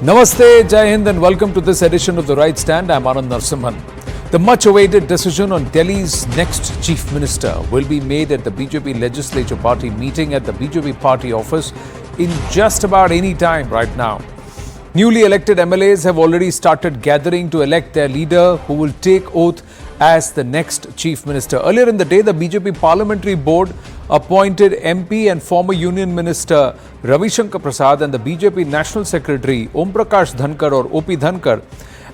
Namaste, Jai Hind and welcome to this edition of The Right Stand. I'm Anand Narasimhan. The much-awaited decision on Delhi's next Chief Minister will be made at the BJP Legislature Party meeting at the BJP Party office in just about any time right now. Newly elected MLAs have already started gathering to elect their leader who will take oath as the next Chief Minister. Earlier in the day, the BJP Parliamentary Board appointed MP and former Union Minister Ravi Shankar Prasad and the BJP National Secretary Om Prakash Dhankar or OP Dhankar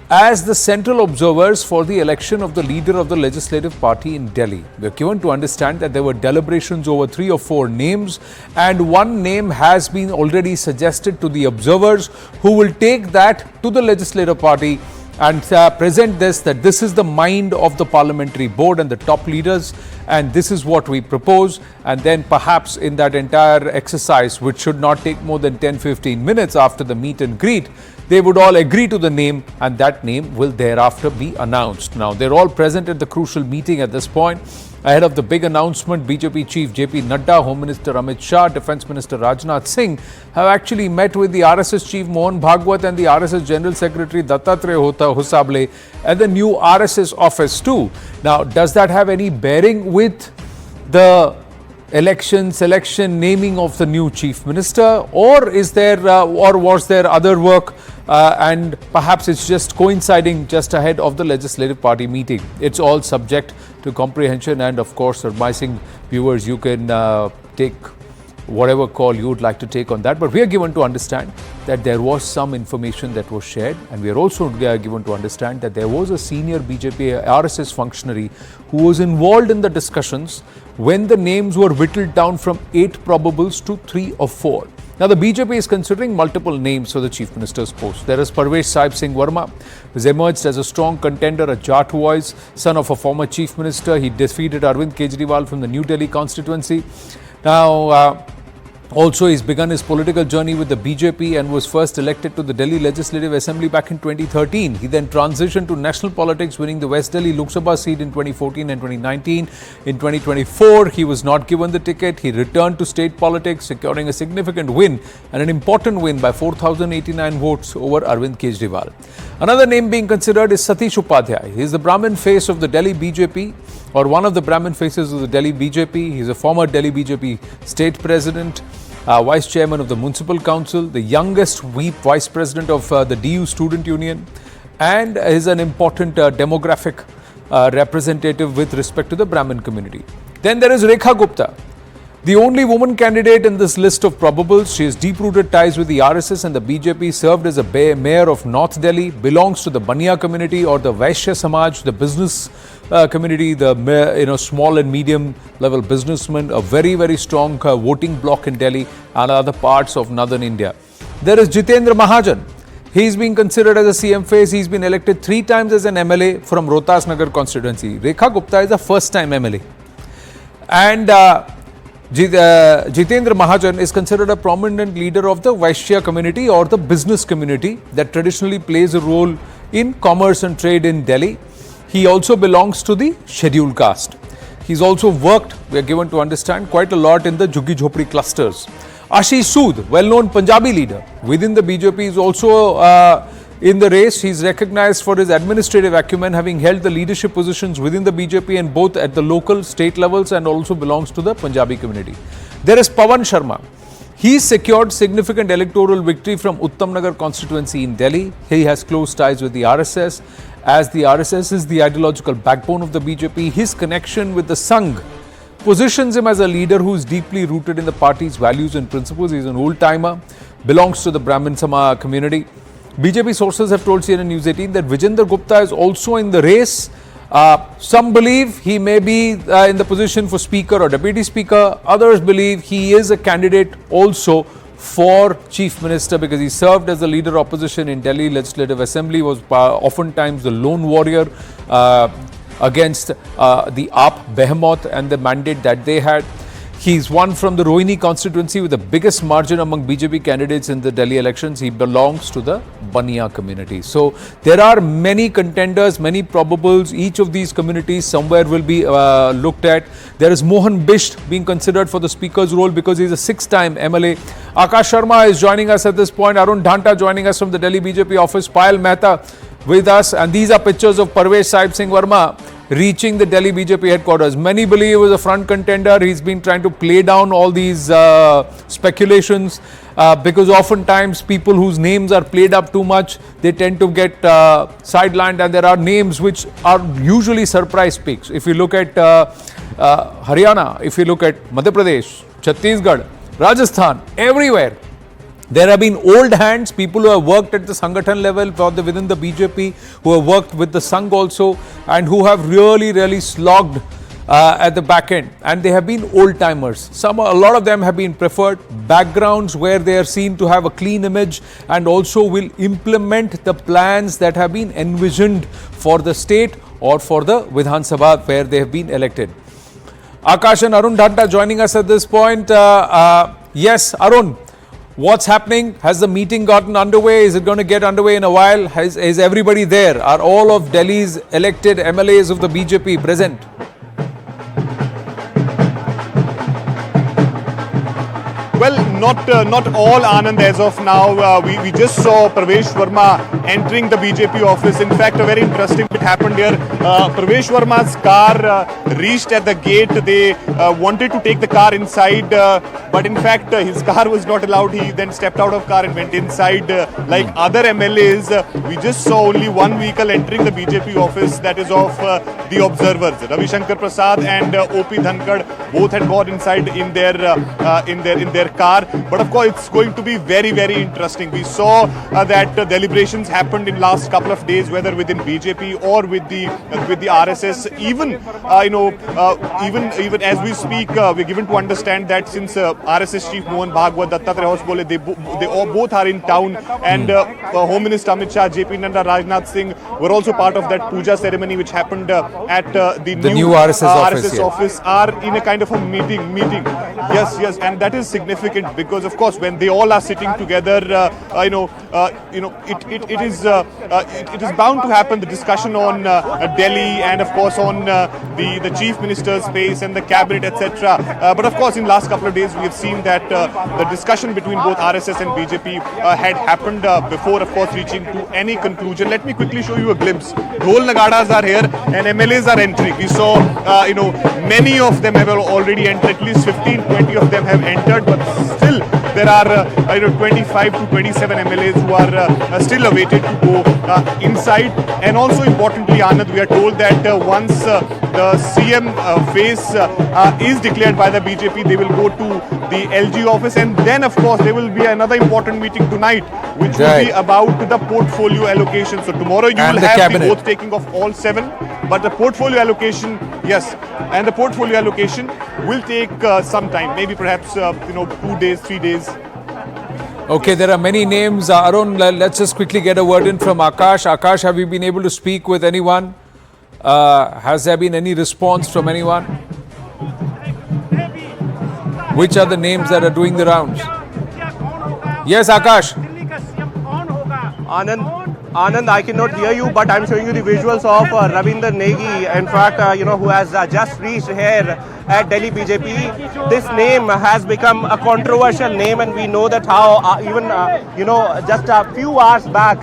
as the central observers for the election of the leader of the Legislative Party in Delhi. We are given to understand that there were deliberations over 3 or 4 names, and one name has been already suggested to the observers who will take that to the Legislative Party and present that this is the mind of the parliamentary board and the top leaders, and this is what we propose. And then perhaps in that entire exercise, which should not take more than 10-15 minutes after the meet and greet, they would all agree to the name, and that name will thereafter be announced. Now, they're all present at the crucial meeting at this point. Ahead of the big announcement, BJP Chief JP Nadda, Home Minister Amit Shah, Defence Minister Rajnath Singh have actually met with the RSS Chief Mohan Bhagwat and the RSS General Secretary Dattatreya Hosable at the new RSS office too. Now, does that have any bearing with the selection, naming of the new Chief Minister, or is there or was there other work and perhaps it's just coinciding just ahead of the Legislative Party meeting? It's all subject to comprehension, and of course, advising viewers, you can take whatever call you would like to take on that. But we are given to understand that there was some information that was shared, and we are also given to understand that there was a senior BJP RSS functionary who was involved in the discussions when the names were whittled down from 8 probables to 3 or 4. Now, the BJP is considering multiple names for the Chief Minister's post. There is Parvesh Sahib Singh Verma, who has emerged as a strong contender, a Jat voice, son of a former Chief Minister. He defeated Arvind Kejriwal from the New Delhi constituency. Now, also, he's begun his political journey with the BJP and was first elected to the Delhi Legislative Assembly back in 2013. He then transitioned to national politics, winning the West Delhi Lok Sabha seat in 2014 and 2019. In 2024, he was not given the ticket. He returned to state politics, securing a significant win and an important win by 4,089 votes over Arvind Kejriwal. Another name being considered is Satish Upadhyay. He is the Brahmin face of the Delhi BJP, or one of the Brahmin faces of the Delhi BJP. He is a former Delhi BJP state president, vice chairman of the municipal council, the youngest vice president of the DU student union, and is an important demographic representative with respect to the Brahmin community. Then there is Rekha Gupta, the only woman candidate in this list of probables. She has deep-rooted ties with the RSS and the BJP, served as a mayor of North Delhi, belongs to the Baniya community or the Vaishya Samaj, the business community, the small and medium level businessmen, a very, very strong voting bloc in Delhi and other parts of northern India. There is Jitendra Mahajan. He's being considered as a CM face. He's been elected 3 times as an MLA from Rohtas Nagar constituency. Rekha Gupta is a first-time MLA. And Jitendra Mahajan is considered a prominent leader of the Vaishya community or the business community that traditionally plays a role in commerce and trade in Delhi. He also belongs to the scheduled caste. He's also worked, we are given to understand, quite a lot in the Jhuggi Jhopri clusters. Ashish Sood, well-known Punjabi leader within the BJP, is also in the race. He's recognized for his administrative acumen, having held the leadership positions within the BJP and both at the local, state levels, and also belongs to the Punjabi community. There is Pawan Sharma. He secured significant electoral victory from Uttam Nagar constituency in Delhi. He has close ties with the RSS. As the RSS is the ideological backbone of the BJP, his connection with the Sangh positions him as a leader who is deeply rooted in the party's values and principles. He is an old-timer, belongs to the Brahmin Sama community. BJP sources have told CNN News 18 that Virendra Gupta is also in the race. Some believe he may be in the position for Speaker or Deputy Speaker. Others believe he is a candidate also for Chief Minister because he served as the leader opposition in Delhi Legislative Assembly, was oftentimes the lone warrior against the AAP behemoth and the mandate that they had. He's won from the Rohini constituency with the biggest margin among BJP candidates in the Delhi elections. He belongs to the Bania community. So there are many contenders, many probables. Each of these communities somewhere will be looked at. There is Mohan Bisht being considered for the speaker's role because he's a 6-time MLA. Akash Sharma is joining us at this point. Arun Dhanta joining us from the Delhi BJP office. Payal Mehta with us. And these are pictures of Parvesh Sahib Singh Verma reaching the Delhi BJP headquarters. Many believe he was a front contender. He's been trying to play down all these speculations because oftentimes people whose names are played up too much, they tend to get sidelined, and there are names which are usually surprise picks. If you look at Haryana, if you look at Madhya Pradesh, Chhattisgarh, Rajasthan, everywhere, there have been old hands, people who have worked at the Sangathan level within the BJP, who have worked with the Sangh also, and who have really slogged at the back end. And they have been old timers. A lot of them have been preferred backgrounds where they are seen to have a clean image and also will implement the plans that have been envisioned for the state or for the Vidhan Sabha where they have been elected. Akash and Arun Dhanta joining us at this point. Yes, Arun. What's happening? Has the meeting gotten underway? Is it going to get underway in a while? Is everybody there? Are all of Delhi's elected MLAs of the BJP present? Well, not all, Anand, as of now. We just saw Parvesh Verma entering the BJP office. In fact, a very interesting bit happened here. Parvesh Verma's car reached at the gate. They wanted to take the car inside, but in fact, his car was not allowed. He then stepped out of car and went inside. Like other MLAs, we just saw only one vehicle entering the BJP office, that is of the observers. Ravi Shankar Prasad and O.P. Dhankad both had gone inside in their car. But of course, it's going to be very interesting. We saw that deliberations happened in last couple of days, whether within BJP or with the RSS. Even even as we speak, we're given to understand that since RSS chief Mohan Bhagwat, Dattatreya Hospole, they all both are in town, and Home Minister Amit Shah, JP Nanda, Rajnath Singh were also part of that puja ceremony which happened at the new RSS office. Are in a kind of a meeting. Yes, and that is significant because, of course, when they all are sitting together, it is bound to happen. The discussion on Delhi and, of course, on the chief minister's space and the cabinet, etc. But of course, in last couple of days, we have seen that the discussion between both RSS and BJP had happened before, of course, reaching to any conclusion. Let me quickly show you a glimpse. Dhol Nagadas are here and MLAs are entering. We saw, many of them have already entered. At least 15-20 of them have entered, but still there are 25 to 27 MLAs who are still awaited to go inside. And also importantly, Anand, we are told that once the CM phase is declared by the BJP, they will go to the LG office, and then of course there will be another important meeting tonight, which will be about the portfolio allocation. So tomorrow you will have the oath taking of all 7, but the portfolio allocation, yes, and the portfolio allocation will take some time, maybe perhaps 2 days, 3 days. Okay, there are many names. Arun, let's just quickly get a word in from Akash. Akash, have you been able to speak with anyone? Has there been any response from anyone? Which are the names that are doing the rounds? Yes, Akash. Anand, I cannot hear you, but I'm showing you the visuals of Ravindra Negi, in fact, who has just reached here at Delhi BJP. This name has become a controversial name, and we know that how just a few hours back,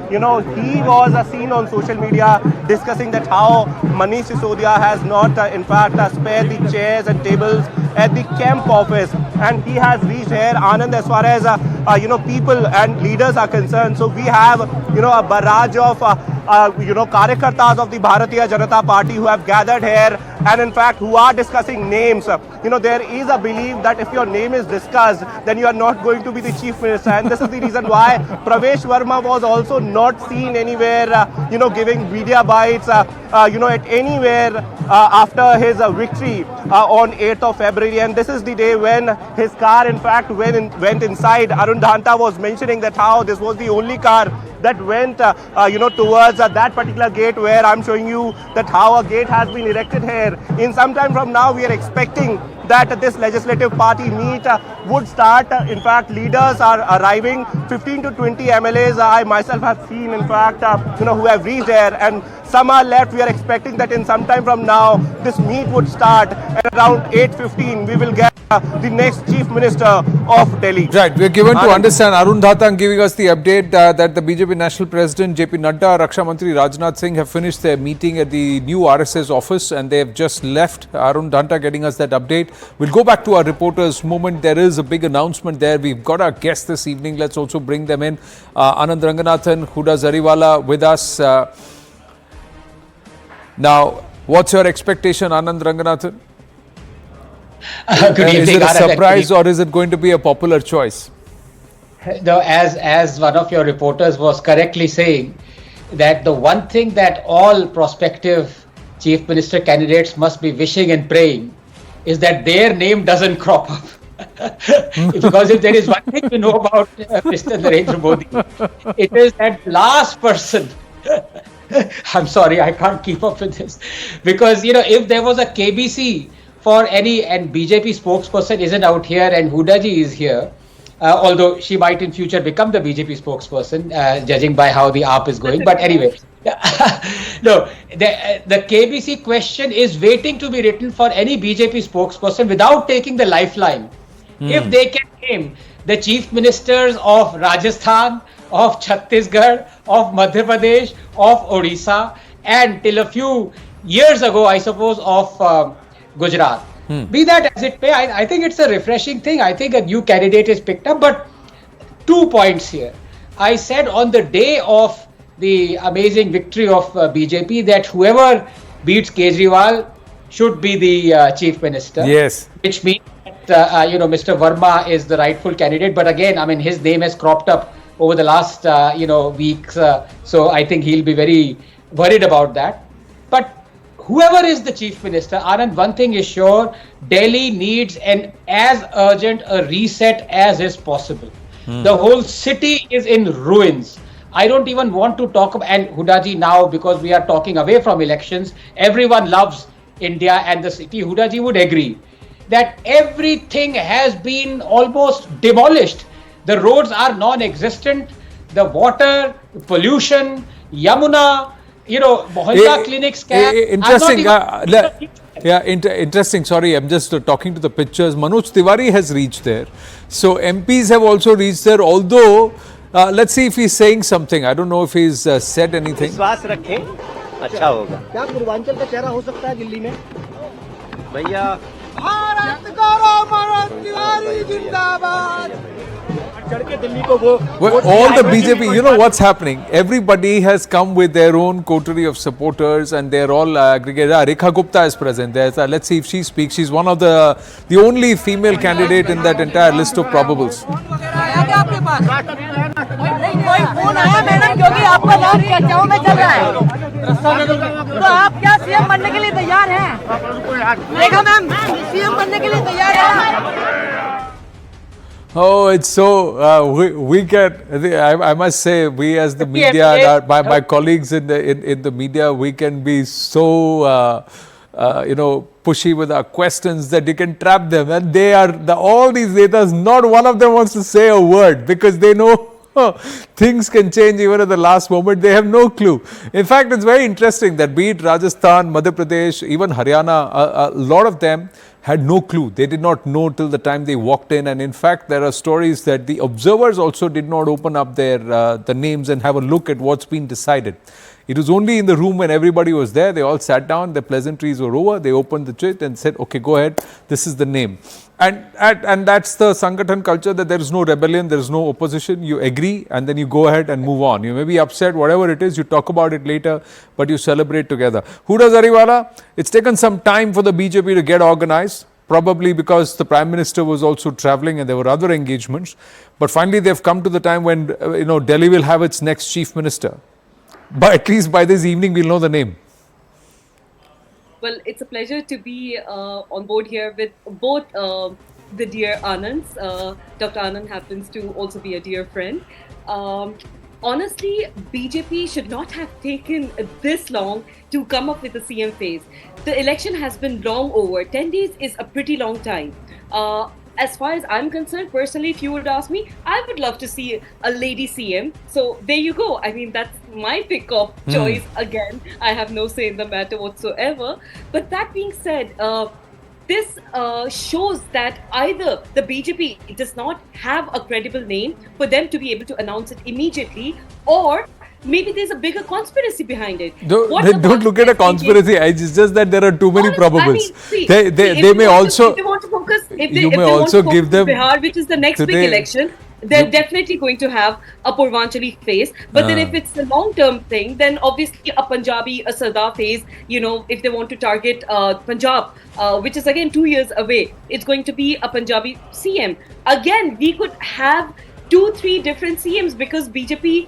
he was seen on social media discussing that how Manish Sisodia has not, in fact, spared the chairs and tables at the camp office, and he has reached here, Anand, as far as people and leaders are concerned. So we have a barrage of Karyakartas of the Bharatiya Janata Party who have gathered here, and in fact who are discussing names. There is a belief that if your name is discussed, then you are not going to be the chief minister, and this is the reason why Parvesh Verma was also not seen anywhere giving media bites at anywhere after his victory on 8th of February. And this is the day when his car in fact went inside. Arun Dhanta was mentioning that how this was the only car that went towards that particular gate, where I'm showing you that how a gate has been erected here. In some time from now, we are expecting that this legislative party meet would start. In fact, leaders are arriving. 15 to 20 MLAs I myself have seen, in fact, who have reached there, and some are left. We are expecting that in some time from now, this meet would start. At around 8:15, we will get the next Chief Minister of Delhi. Right, we are given to understand, Arun Dhatang giving us the update that the BJP National President JP Nadda, Raksha Mantri Rajnath Singh have finished their meeting at the new RSS office and they have just left. Arun Dhatang getting us that update. We'll go back to our reporters moment. There is a big announcement there. We've got our guests this evening. Let's also bring them in. Anand Ranganathan, Huda Zariwala with us. Now, what's your expectation, Anand Ranganathan? Good evening. Is it a surprise or is it going to be a popular choice? No, as one of your reporters was correctly saying, that the one thing that all prospective chief minister candidates must be wishing and praying is that their name doesn't crop up. Because if there is one thing to know about Mr. Narendra Modi, it is that last person. I'm sorry, I can't keep up with this. Because, if there was a KBC for any, and BJP spokesperson isn't out here and Huda ji is here, although she might in future become the BJP spokesperson, judging by how the AAP is going. But anyway, no, the KBC question is waiting to be written for any BJP spokesperson without taking the lifeline. If they can name the chief ministers of Rajasthan, of Chhattisgarh, of Madhya Pradesh, of Odisha, and till a few years ago, I suppose, of Gujarat. Be that as it may, I think it's a refreshing thing. I think a new candidate is picked up, but 2 points here. I said on the day of the amazing victory of BJP that whoever beats Kejriwal should be the chief minister. Yes. Which means that, Mr. Verma is the rightful candidate. But again, I mean, his name has cropped up over the last, weeks. So I think he'll be very worried about that. But whoever is the chief minister, Anand, one thing is sure, Delhi needs an as urgent a reset as is possible. The whole city is in ruins. I don't even want to talk about, and Hudaji now, because we are talking away from elections, everyone loves India and the city. Hudaji would agree that everything has been almost demolished. The roads are non-existent, the water, pollution, Yamuna, Mohalla clinics can. Interesting. Interesting. Sorry, I'm just talking to the pictures. Manoj Tiwari has reached there. So MPs have also reached there, although let's see if he's saying something. I don't know if he's said anything. विश्वास रखें अच्छा होगा क्या पूर्वांचल का चेहरा हो सकता है दिल्ली में भैया भारत गौरव मनोज तिवारी जिंदाबाद Well, all the BJP, what's happening? Everybody has come with their own coterie of supporters and they're all aggregated. Rekha Gupta is present there. Let's see if she speaks. She's one of the only female candidate in that entire list of probables. कोई phone आया madam क्योंकि आपका नाम चर्चाओं में चल रहा है तो आप क्या सीएम बनने के लिए तैयार हैं देखा मैम सीएम बनने के लिए तैयार हैं Oh, it's so we can. I must say, we as the media, my colleagues in the media, we can be so pushy with our questions that you can trap them, and they are all these netas. Not one of them wants to say a word because they know. Things can change even at the last moment. They have no clue. In fact, it's very interesting that be it Rajasthan, Madhya Pradesh, even Haryana, a lot of them had no clue. They did not know till the time they walked in. And in fact, there are stories that the observers also did not open up their the names and have a look at what's been decided. It was only in the room when everybody was there. They all sat down. The pleasantries were over. They opened the chit and said, "Okay, go ahead. This is the name." And that's the Sangathan culture, that there is no rebellion, there is no opposition. You agree and then you go ahead and move on. You may be upset, whatever it is, you talk about it later, but you celebrate together. Huda Zariwala, it's taken some time for the BJP to get organized, probably because the Prime Minister was also travelling and there were other engagements. But finally, they've come to the time when Delhi will have its next Chief Minister. But at least by this evening, we'll know the name. Well, it's a pleasure to be on board here with both the dear Anands. Dr. Anand happens to also be a dear friend. honestly, BJP should not have taken this long to come up with the CM phase. The election has been long over. 10 days is a pretty long time. As far as I'm concerned, personally, if you would ask me, I would love to see a lady CM. So there you go. I mean, that's my pick of choice. Again, I have no say in the matter whatsoever. But that being said, this shows that either the BJP does not have a credible name for them to be able to announce it immediately, or maybe there's a bigger conspiracy behind it. Don't look at a conspiracy. It's just that there are too many probables. I mean, see, they may also. If they want to focus, you may also give them Bihar, which is the next big election. They're definitely going to have a Purvanchali phase. But then if it's a long-term thing, then obviously a Punjabi, a Sardar phase, you know, if they want to target Punjab, which is again 2 years away, it's going to be a Punjabi CM. Again, we could have 2-3 different CMs because BJP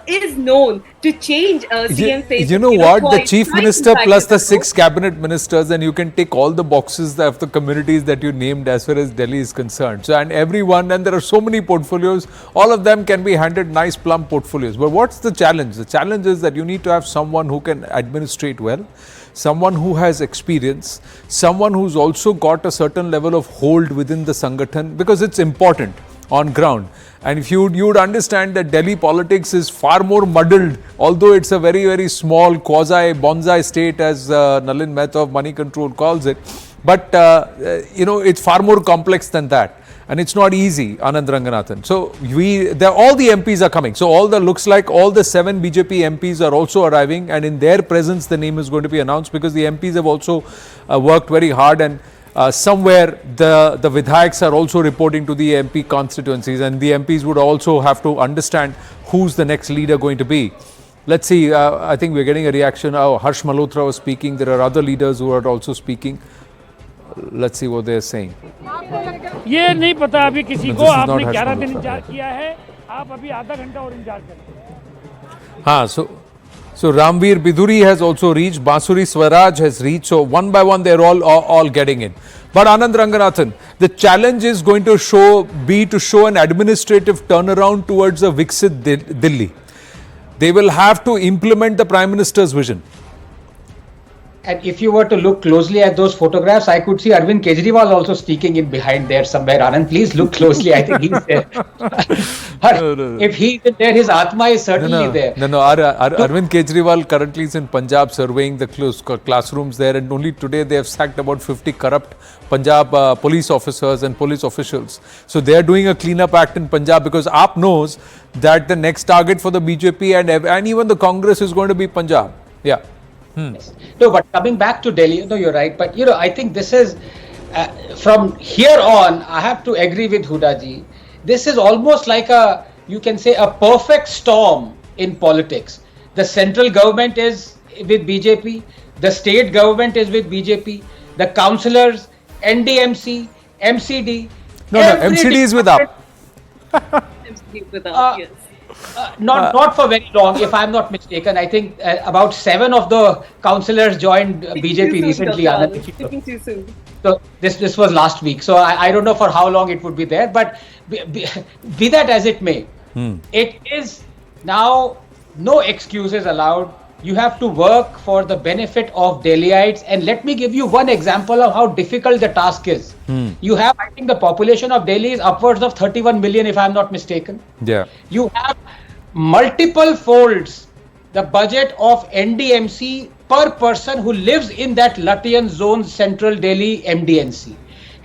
is known to change CM phase. You know what? The chief minister plus the 6 cabinet ministers, and you can tick all the boxes of the communities that you named as far as Delhi is concerned. So, and everyone, and there are so many portfolios, all of them can be handed nice plump portfolios. But what's the challenge? The challenge is that you need to have someone who can administrate well, someone who has experience, someone who's also got a certain level of hold within the Sangathan, because it's important on ground. And if you would understand that Delhi politics is far more muddled, although it's a very, very small quasi-bonsai state, as Nalin Mehta of Money Control calls it. But, you know, it's far more complex than that. And it's not easy, Anand Ranganathan. So, all the MPs are coming. So, looks like all the 7 BJP MPs are also arriving. And in their presence, the name is going to be announced, because the MPs have also worked very hard, and somewhere the Vidhayaks are also reporting to the MP constituencies, and the MPs would also have to understand who's the next leader going to be. Let's see, I think we're getting a reaction. Harsh Malhotra was speaking. There are other leaders who are also speaking. Let's see what they're saying. ये नहीं पता अभी किसी को, आपने 11 दिन इंतजार किया है, आप अभी आधा घंटा और इंतजार करें। हाँ, so Ramveer Biduri has also reached, Basuri Swaraj has reached, so one by one they're all getting in. But Anand Ranganathan, the challenge is going to be to show an administrative turnaround towards a Viksit Delhi. They will have to implement the Prime Minister's vision. And if you were to look closely at those photographs, I could see Arvind Kejriwal also sneaking in behind there somewhere. Anand, please look closely. I think he's there. No. If he's there, his Atma is certainly there. No. Arvind Kejriwal currently is in Punjab surveying the classrooms there, and only today they have sacked about 50 corrupt Punjab police officers and police officials. So they are doing a cleanup act in Punjab, because AAP knows that the next target for the BJP and even the Congress is going to be Punjab. Yeah. Yes. No, but coming back to Delhi, no, you're right. But, you know, I think this is, from here on, I have to agree with Hudaji. This is almost like you can say a perfect storm in politics. The central government is with BJP, the state government is with BJP, the councillors, NDMC, MCD. No, MCD is with AAP. MCD is with AAP, yes. Not for very long, if I'm not mistaken. I think about 7 of the councillors joined BJP recently. Speaking too soon. So this was last week. So I don't know for how long it would be there. But be that as it may, it is now no excuses allowed. You have to work for the benefit of Delhiites. And let me give you one example of how difficult the task is. You have, I think the population of Delhi is upwards of 31 million, if I'm not mistaken. Yeah. You have multiple folds the budget of NDMC per person who lives in that Latian zone, central Delhi MDNC.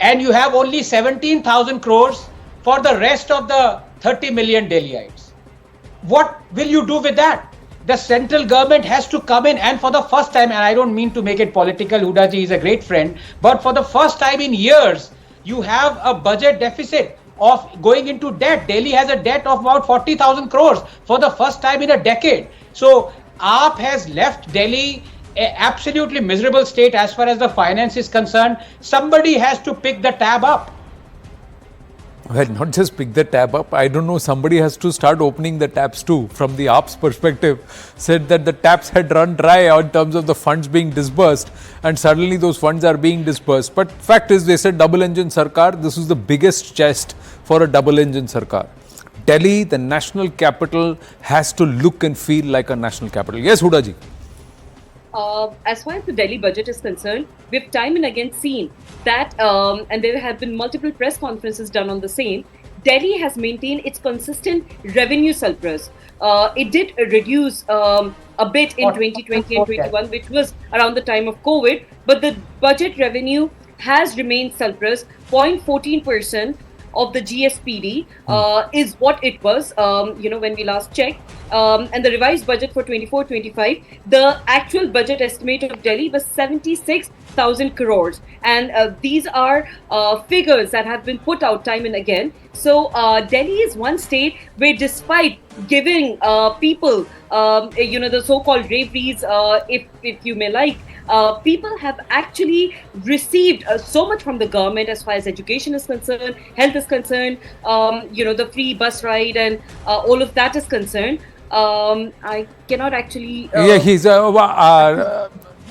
And you have only 17,000 crores for the rest of the 30 million Delhiites. What will you do with that? The central government has to come in, and for the first time, and I don't mean to make it political, Hudaji is a great friend, but for the first time in years, you have a budget deficit of going into debt. Delhi has a debt of about 40,000 crores for the first time in a decade. So AAP has left Delhi an absolutely miserable state as far as the finance is concerned. Somebody has to pick the tab up. Well, not just pick the tab up. I don't know, somebody has to start opening the taps too. From the AAP's perspective, said that the taps had run dry in terms of the funds being disbursed, and suddenly those funds are being disbursed. But fact is, they said double engine sarkar. This is the biggest chest for a double engine sarkar. Delhi, the national capital, has to look and feel like a national capital. Yes, Huda ji. As far as the Delhi budget is concerned, we've time and again seen that, and there have been multiple press conferences done on the same. Delhi has maintained its consistent revenue surplus. It did reduce a bit in 2020 and 21, which was around the time of COVID, but the budget revenue has remained surplus. 0.14% of the GSPD is what it was, when we last checked. And the revised budget for 24-25, the actual budget estimate of Delhi was 76,000 crores. And these are figures that have been put out time and again. So Delhi is one state where, despite giving people, the so-called raveries, if you may like, people have actually received so much from the government as far as education is concerned, health is concerned, the free bus ride and all of that is concerned. I cannot actually... he's...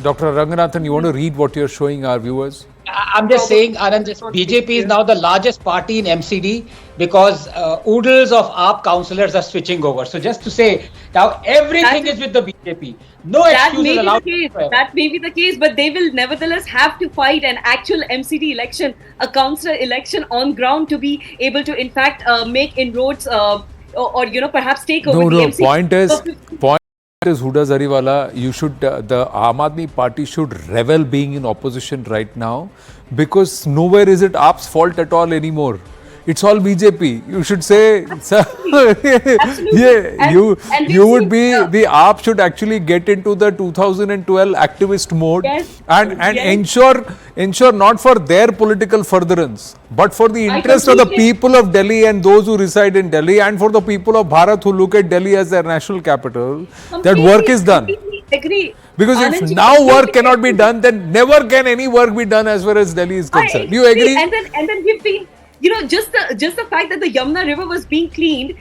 Dr. Ranganathan, you want to read what you're showing our viewers? I'm just saying, Anand, BJP is now the largest party in MCD because oodles of AAP councillors are switching over. So just to say, now everything is with the BJP. No excuses allowed. That may be the case, but they will nevertheless have to fight an actual MCD election, a councillor election on ground to be able to, in fact, make inroads or perhaps take over the MCD. Point is, Huda Zariwala, you should, the Aam Aadmi Party should revel being in opposition right now, because nowhere is it AAP's fault at all anymore. It's all BJP. You should say, you would be, the AAP should actually get into the 2012 activist mode and ensure not for their political furtherance, but for the interest of the people of Delhi and those who reside in Delhi, and for the people of Bharat who look at Delhi as their national capital, that work is done. Agree. Because if now work cannot be done, then never can any work be done as far as Delhi is concerned. Do you agree? And then we've been... just the fact that the Yamuna River was being cleaned,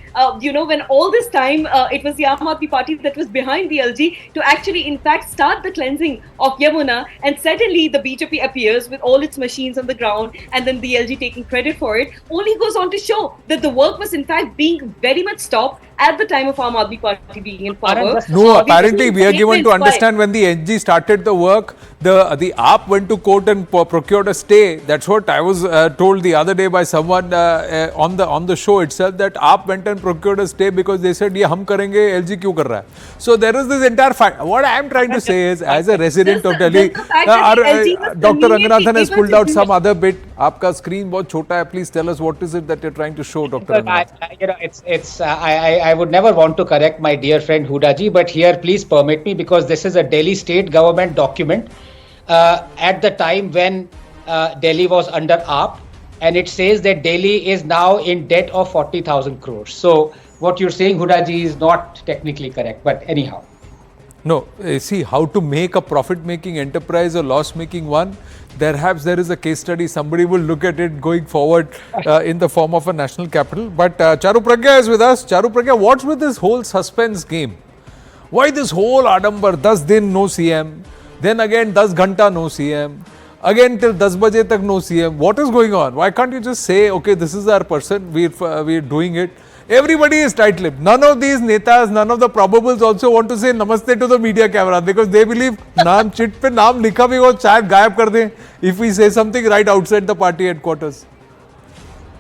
when all this time it was the Aam Aadmi Party that was behind the LG to actually, in fact, start the cleansing of Yamuna, and suddenly the BJP appears with all its machines on the ground, and then the LG taking credit for it, only goes on to show that the work was, in fact, being very much stopped at the time of Aam Aadmi Party being in power. No, apparently we are given to understand when the NG started the work, the AAP went to court and procured a stay. That's what I was told the other day by someone on the show itself, that AAP went and procured a stay because they said, "Ye hum karenge, LG kyun kar raha hai?" So there is this entire fact. What I am trying to say is, as a resident of Delhi, Dr. Ranganathan has pulled out some other bit. Aapka screen bahut chota hai. Please tell us what is it that you're trying to show, Dr. Ranganathan. I would never want to correct my dear friend Huda ji, but here please permit me, because this is a Delhi state government document at the time when Delhi was under AAP, and it says that Delhi is now in debt of 40,000 crores. So what you're saying, Huda ji, is not technically correct, but anyhow. No, see, how to make a profit-making enterprise a loss-making one, perhaps there is a case study. Somebody will look at it going forward in the form of a national capital. But Charu Pragya is with us. Charu Pragya, what's with this whole suspense game? Why this whole Adambar? 10 din no CM, then again 10 ghanta no CM, again till 10 baje tak no CM. What is going on? Why can't you just say, okay, this is our person, we're doing it? Everybody is tight-lipped. None of these netas, none of the probables also want to say namaste to the media camera, because they believe naam chit pe naam likha bhi ho, shayad gayab kar dein if we say something right outside the party headquarters.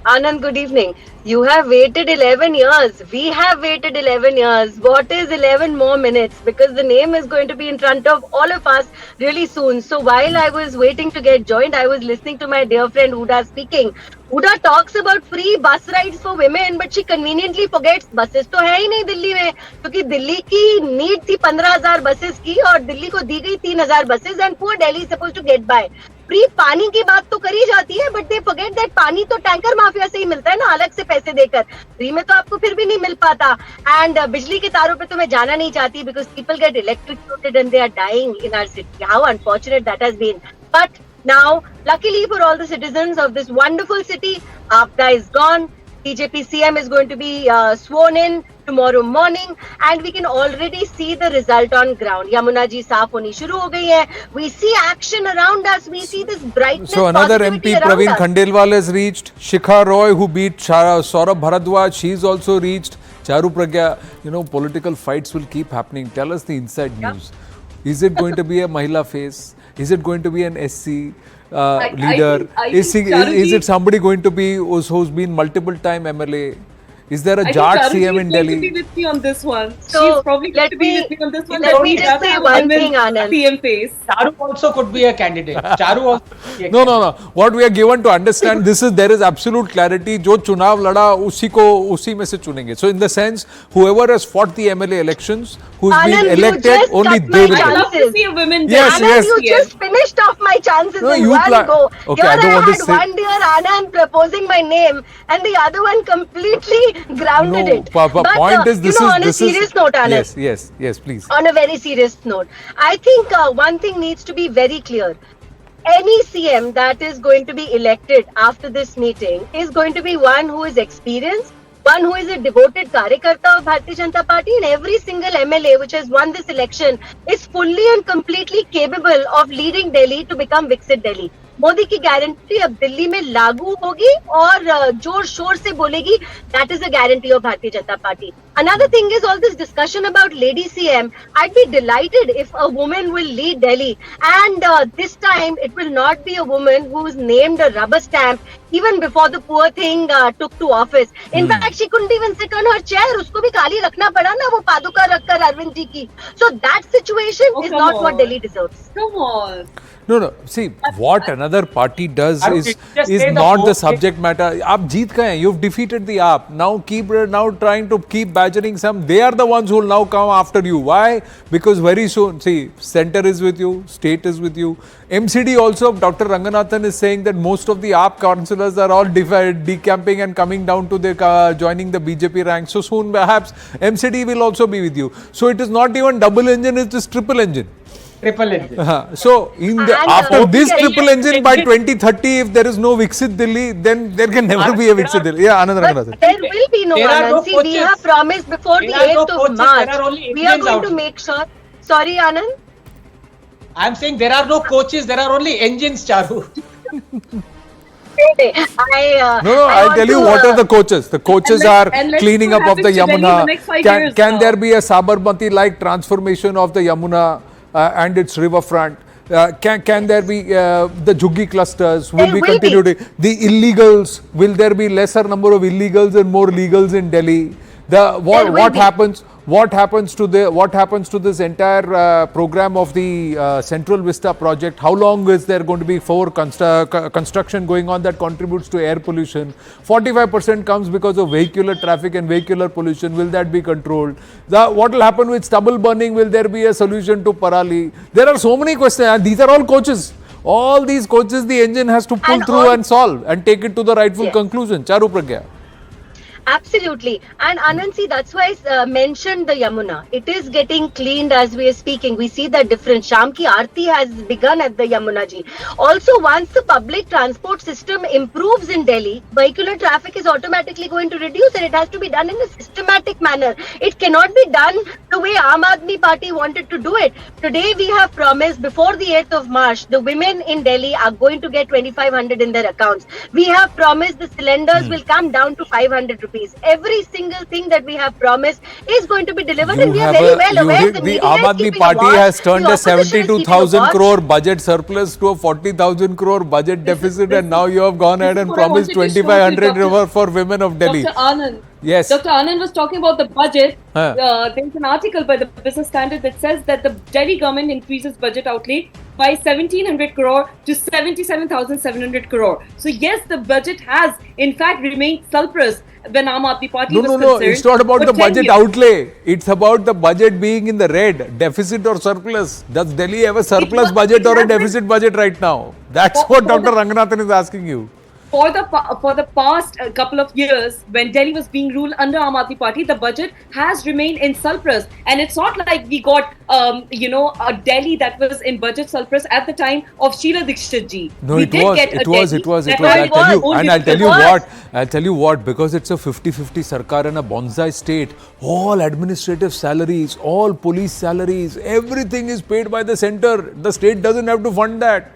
Anand, good evening. You have waited 11 years. We have waited 11 years. What is 11 more minutes? Because the name is going to be in front of all of us really soon. So while I was waiting to get joined, I was listening to my dear friend Huda speaking. Huda talks about free bus rides for women, but she conveniently forgets buses तो है ही नहीं दिल्ली में, क्योंकि दिल्ली की need थी 15,000 buses की और दिल्ली को दी गई 3,000 buses, and poor Delhi is supposed to get by. Free पानी की बात तो करी जाती है, बट दे फॉरगेट दैट पानी तो टैंकर माफिया से ही मिलता है ना, अलग से पैसे देकर. फ्री में तो आपको फिर भी नहीं मिल पाता. एंड बिजली के तारों पे तो मैं जाना नहीं चाहती, because people get electrocuted and they are dying in our city. How unfortunate that has been. But now, luckily for all the citizens of this wonderful city, Aapta is gone. BJP CM is going to be sworn in tomorrow morning, and we can already see the result on ground. Yamuna ji saaf honi shuru ho gayi hai. We see action around us. We see this brightness. So another MP, Praveen Khandelwal, has reached. Shikha Roy, who beat Saurabh Bharadwaj, she's also reached. Charu Pragya, political fights will keep happening. Tell us the inside news. Is it going to be a Mahila face? Is it going to be an SC leader? Is it somebody going to be who's been multiple time MLA? Is there a Jat CM in Delhi? Going to be with me on this one. So, She's probably going to be with me on this one. Let me just say one thing, Anand. CM face. Charu also could be a candidate. Charu also could be a No. What we are given to understand, there is absolute clarity. जो चुनाव लड़ा उसी में से चुनेंगे. So in the sense, whoever has fought the MLA elections, who's been elected, only they will. I'd love to see a women. Yes, Anand, yes. you just finished off my chances in one go. Okay, Here I don't want to had say. one dear Anand proposing my name, and the other one completely grounded it. Point is this on a serious note, Anand. Yes, please. On a very serious note, I think one thing needs to be very clear. Any CM that is going to be elected after this meeting is going to be one who is experienced, one who is a devoted Karyakarta of Bharatiya Janata Party, and every single MLA which has won this election is fully and completely capable of leading Delhi to become Viksit Delhi. Modi की guarantee अब दिल्ली में लागू होगी और जोर शोर से बोलेगी. That is a guarantee of Bharatiya Janata Party. Another thing is all this discussion about lady CM. I'd be delighted if a woman will lead Delhi, and this time it will not be a woman who is named a rubber stamp even before the poor thing took to office. In fact, she couldn't even sit on her chair. उसको भी खाली रखना पड़ा ना वो पादुका रखकर अरविंद जी की. So that situation is not what Delhi deserves. Come on. No. See, what another party does is not the subject matter. आप जीत गए हैं. You've defeated the AAP. Now trying to keep badgering some. They are the ones who will now come after you. Why? Because very soon, see, center is with you, state is with you. MCD also, Dr. Ranganathan is saying that most of the AAP councillors are all decamping and coming down to the joining the BJP ranks. So soon perhaps MCD will also be with you. So it is not even double engine, it is triple engine. triple engine. So after this triple engine by 2030, if there is no Viksit Delhi, then there can never be a Viksit Delhi. Yeah, Anand Narasimhan. There will be no Anand. See, we have promised before the 8th of March. We are going to make sure. Sorry, Anand. I'm saying there are no coaches, there are only engines, Charu. I'll tell you what are the coaches. The coaches are cleaning up of the Yamuna. Can there be a Sabarmati-like transformation of the Yamuna and its riverfront? Can there be the Jhuggi clusters? Will be continued? The illegals, will there be lesser number of illegals and more legals in Delhi? What happens to this entire program of the Central Vista project? How long is there going to be for construction going on that contributes to air pollution? 45% comes because of vehicular traffic and vehicular pollution. Will that be controlled? What will happen with stubble burning? Will there be a solution to Parali? There are so many questions, and these are all coaches. All these coaches the engine has to pull through and solve and take it to the rightful conclusion. Charu Pragya. Absolutely. And Anand, see, that's why I mentioned the Yamuna. It is getting cleaned as we are speaking. We see that difference. Sham ki Aarti has begun at the Yamuna ji. Also, once the public transport system improves in Delhi, vehicular traffic is automatically going to reduce, and it has to be done in a systematic manner. It cannot be done the way Aam Aadmi Party wanted to do it. Today, we have promised before the 8th of March, the women in Delhi are going to get 2,500 in their accounts. We have promised the cylinders will come down to 500 rupees. Every single thing that we have promised is going to be delivered, and we are very well aware that the Aam Aadmi Party has turned a 72,000 crore budget surplus to a 40,000 crore budget deficit, and now you have gone ahead and promised 2,500 for women of Delhi. Dr. Anand. Yes. Dr. Anand was talking about the budget. There's an article by the Business Standard that says that the Delhi government increases budget outlay by 1,700 crore to 77,700 crore. So yes, the budget has in fact remained surplus when Aam Aadmi Party was concerned. No, it's not about the budget outlay. It's about the budget being in the red, deficit or surplus. Does Delhi have a surplus budget or a deficit budget right now? That's what Dr. Ranganathan is asking you. for the past couple of years, when Delhi was being ruled under Aam Aadmi Party, the budget has remained in surplus, and it's not like we got a Delhi that was in budget surplus at the time of Sheila Dikshit ji. No, it was. I'll tell you what, because it's a 50-50 sarkar and a bonsai state, all administrative salaries, all police salaries, everything is paid by the center. The state doesn't have to fund that.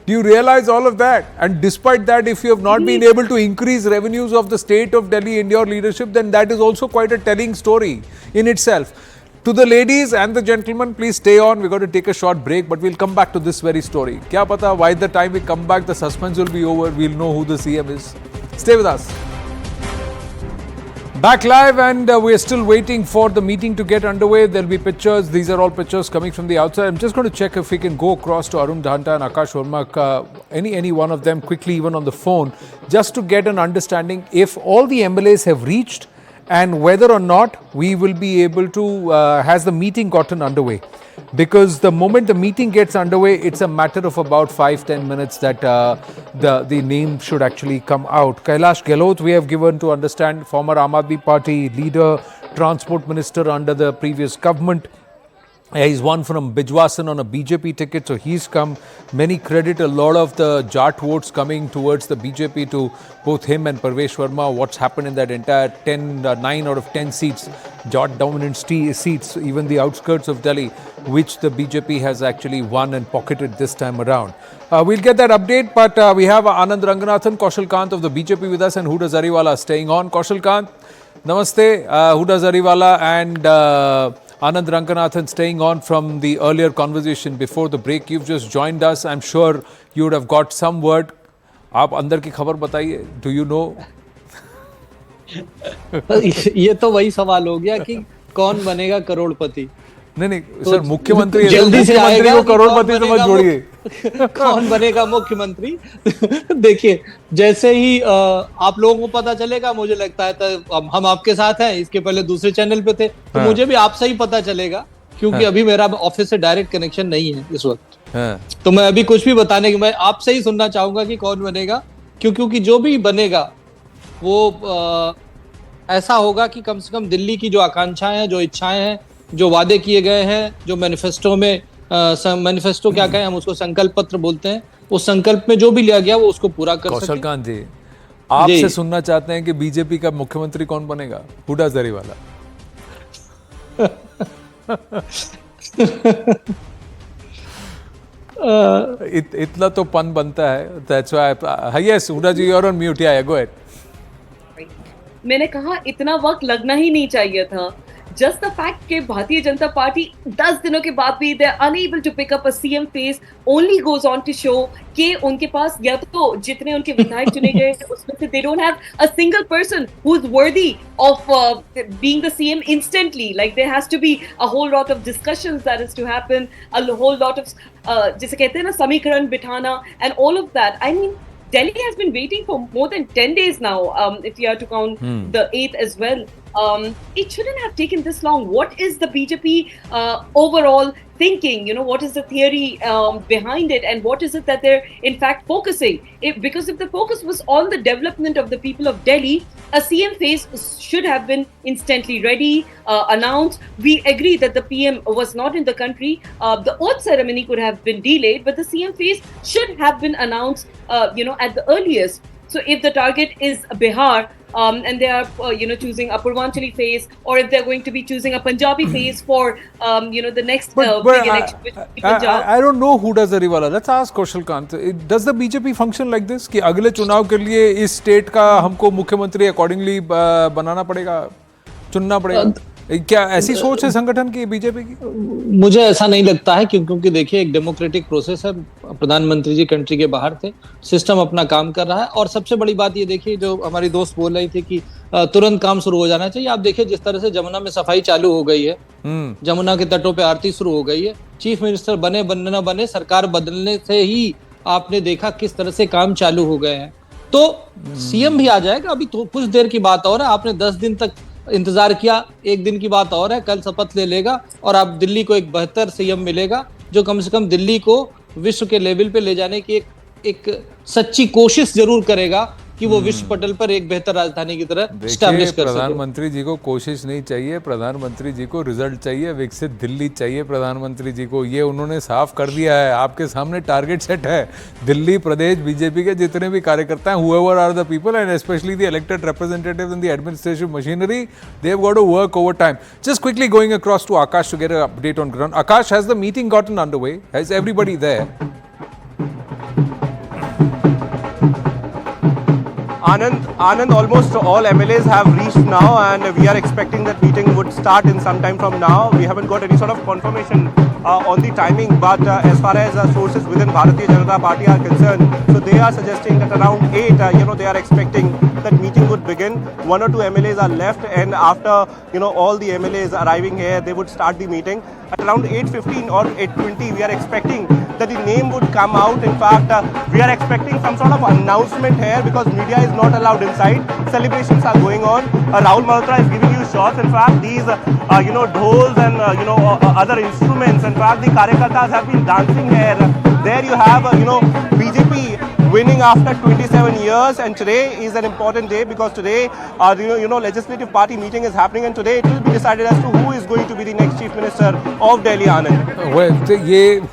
Do you realize all of that? And despite that, if you have not been able to increase revenues of the state of Delhi in your leadership, then that is also quite a telling story in itself. To the ladies and the gentlemen, please stay on. We're going to take a short break, but we'll come back to this very story. Kya pata, by the time we come back, the suspense will be over. We'll know who the CM is. Stay with us. Back live, and we're still waiting for the meeting to get underway. There'll be pictures. These are all pictures coming from the outside. I'm just going to check if we can go across to Arun Dhanta and Akash Verma, any one of them quickly, even on the phone, just to get an understanding if all the MLAs have reached and whether or not we will be able to, has the meeting gotten underway. Because the moment the meeting gets underway, it's a matter of about 5-10 minutes that the name should actually come out. Kailash Gehlot, we have given to understand, former Aam Aadmi Party leader, transport minister under the previous government. He's won from Bijwasan on a BJP ticket, so he's come. Many credit a lot of the Jat votes coming towards the BJP to both him and Parvesh Verma. What's happened in that entire 9 out of 10 seats, Jat dominant seats, even the outskirts of Delhi, which the BJP has actually won and pocketed this time around. We'll get that update, but we have Anand Ranganathan, Kaushal Kant of the BJP with us, and Huda Zariwala staying on. Kaushal Kant, namaste. Huda Zariwala and Anand Ranganathan staying on from the earlier conversation before the break. You've just joined us. I'm sure you would have got some word. आप अंदर की खबर बताइए. Do you know? ये तो वही सवाल हो गया कि कौन बनेगा करोड़पति. नहीं सर, मुख्यमंत्री जल्दी से आएगा को करोड़पति से मत जोड़िए. कौन बनेगा मुख्यमंत्री? देखिए, जैसे ही आप लोगों को पता चलेगा, मुझे लगता है तो हम आपके साथ हैं, इसके पहले दूसरे चैनल पे थे, तो मुझे भी आपसे ही पता चलेगा, क्योंकि अभी मेरा ऑफिस से डायरेक्ट कनेक्शन नहीं है इस वक्त. तो मैं अभी कुछ भी बताने की, मैं आपसे ही सुनना चाहूंगा कि कौन बनेगा, क्योंकि जो भी बनेगा वो ऐसा होगा कि कम से कम दिल्ली की जो आकांक्षाएं हैं, जो इच्छाएं हैं, जो वादे किए गए हैं, जो मैनिफेस्टो में मैनिफेस्टो क्या कहें, हम उसको संकल्प पत्र बोलते हैं, उस संकल्प में जो भी लिया गया वो उसको पूरा कर सके. कौशल कांत जी, आपसे सुनना चाहते हैं कि बीजेपी का मुख्यमंत्री कौन बनेगा? हुडा जरीवाला. इतना तो पन बनता है. That's why yes, Hooda ji, you're on mute. Yeah, go ahead. मैंने कहा इतना वक्त लगना ही नहीं चाहिए था. Just the fact कि भारतीय जनता पार्टी 10 दिनों के बाद भी they are unable to pick up a CM face only goes on to show कि उनके पास या तो जितने उनके विधायक चुने गए उसमें से they don't have a single person who is worthy of being the CM instantly. Like there has to be a whole lot of discussions that is to happen, a whole lot of जिसे कहते हैं ना समीकरण बिठाना and all of that. I mean, Delhi has been waiting for more than 10 days now, if you are to count the 8th as well. It shouldn't have taken this long. What is the BJP overall thinking? You know, what is the theory behind it, and what is it that they're in fact focusing? Because if the focus was on the development of the people of Delhi, a CM face should have been instantly ready, announced. We agree that the PM was not in the country. The oath ceremony could have been delayed, but the CM face should have been announced, at the earliest. So if the target is Bihar, and they are, choosing a Purvanchali face, or if they're going to be choosing a Punjabi face for, the next big election, which will be Punjab. I don't know who does Zariwala. Let's ask Kaushal Kant. Does the BJP function like this? कि अगले चुनाव के लिए इस state का हमको मुख्यमंत्री accordingly बनाना पड़ेगा, चुनना पड़ेगा? क्या ऐसी सोच है संगठन की, बीजेपी की? मुझे ऐसा नहीं लगता है, क्योंकि देखिए एक डेमोक्रेटिक प्रोसेस है. प्रधानमंत्री जी कंट्री के बाहर थे, सिस्टम अपना काम कर रहा है. और सबसे बड़ी बात ये देखिए, जो हमारी दोस्त बोल रही थी कि तुरंत काम शुरू हो जाना चाहिए. आप देखिए जिस तरह से जमुना में सफाई चालू हो गई है, जमुना के तटों पे आरती शुरू हो गई है. चीफ मिनिस्टर बने न बने, सरकार बदलने से ही आपने देखा किस तरह से काम चालू हो गए हैं. तो सीएम भी आ जाएगा. अभी तो कुछ देर की बात और है. आपने 10 दिन तक इंतजार किया, एक दिन की बात और है. कल शपथ ले लेगा और आप दिल्ली को एक बेहतर सीएम मिलेगा, जो कम से कम दिल्ली को विश्व के लेवल पे ले जाने की एक एक सच्ची कोशिश जरूर करेगा कि वो विश्व पटल पर एक बेहतर राजधानी की तरह स्टैब्लिश कर सके। प्रधानमंत्री जी को कोशिश नहीं चाहिए, प्रधानमंत्री जी को रिजल्ट चाहिए, विकसित दिल्ली चाहिए प्रधानमंत्री जी को। ये उन्होंने साफ कर दिया है, आपके सामने टारगेट सेट है। दिल्ली प्रदेश बीजेपी के जितने भी कार्यकर्ता हैं, whoever are the people and especially the elected representatives in the administrative machinery, they've got to work overtime. Just quickly going across to Akash to get an update on ground. Akash, has the meeting gotten underway? Has everybody there? Anand, almost all MLAs have reached now, and we are expecting that meeting would start in some time from now. We haven't got any sort of confirmation on the timing, but as far as sources within Bharatiya Janata Party are concerned, so they are suggesting that around 8, they are expecting that meeting would begin. 1 or 2 MLAs are left, and after all the MLAs arriving here, they would start the meeting. At around 8:15 or 8:20, we are expecting that the name would come out. In fact, we are expecting some sort of announcement here because media is not allowed inside. Celebrations are going on. Rahul Malhotra is giving you shots. In fact, these dhols and other instruments. In fact, the Karyakartas have been dancing here. There you have BJP winning after 27 years, and today is an important day because today legislative party meeting is happening, and today it will be decided as to who is going to be the next chief minister of Delhi. Anand, well,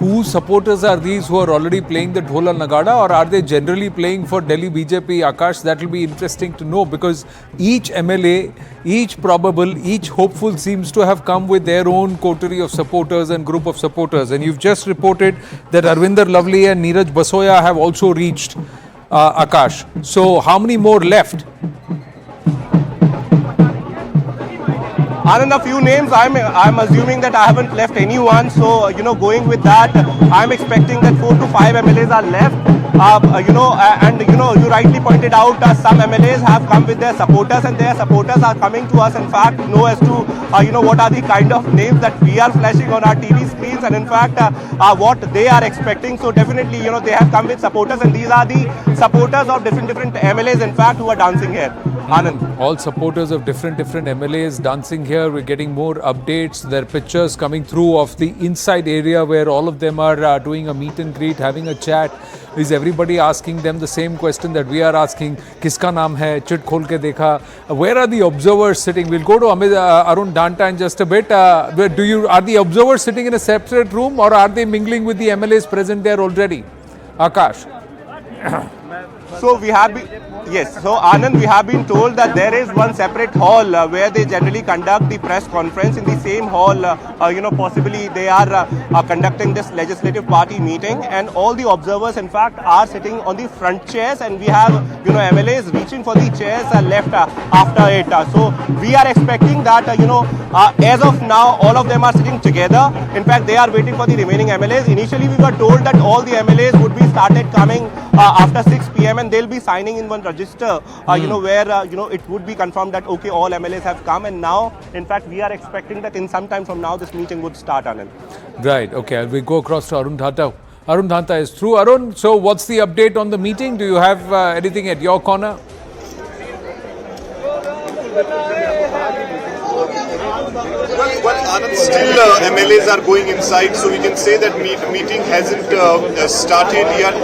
whose supporters are these who are already playing the dhol and nagada, or are they generally playing for Delhi BJP? Akash, that will be interesting to know because each MLA, each probable, each hopeful seems to have come with their own coterie of supporters and group of supporters, and you've just reported that Arvinder Lovely and Neeraj Basoya have also reached. Akash, so how many more left? Anand, a few names. I'm assuming that I haven't left anyone. So going with that, I'm expecting that 4 to 5 MLAs are left. You rightly pointed out some MLAs have come with their supporters, and their supporters are coming to us. In fact, know as to what are the kind of names that we are flashing on our TV screens, and in fact what they are expecting. So definitely they have come with supporters, and these are the supporters of different MLAs. In fact, who are dancing here. Anand, all supporters of different MLAs dancing here. We're getting more updates. There are pictures coming through of the inside area where all of them are doing a meet and greet, having a chat. Is everybody asking them the same question that we are asking? Kiska naam hai? Chit khol ke dekha? Where are the observers sitting? We'll go to Arun Danta in just a bit. Are the observers sitting in a separate room, or are they mingling with the MLAs present there already? Akash. So we have been, yes. So Anand, we have been told that there is one separate hall where they generally conduct the press conference. In the same hall, possibly they are conducting this legislative party meeting, and all the observers, in fact, are sitting on the front chairs, and we have MLAs reaching for the chairs left after it. So we are expecting that as of now, all of them are sitting together. In fact, they are waiting for the remaining MLAs. Initially, we were told that all the MLAs would be started coming after 6 p.m. and they'll be signing in one register, where it would be confirmed that okay, all MLAs have come, and now, in fact, we are expecting that in some time from now, this meeting would start. Anand. Right. Okay. We go across to Arun Dhanta. Arun Dhanta is through. Arun, so what's the update on the meeting? Do you have anything at your corner? Well, Anand, still MLAs are going inside, so we can say that meeting hasn't started yet.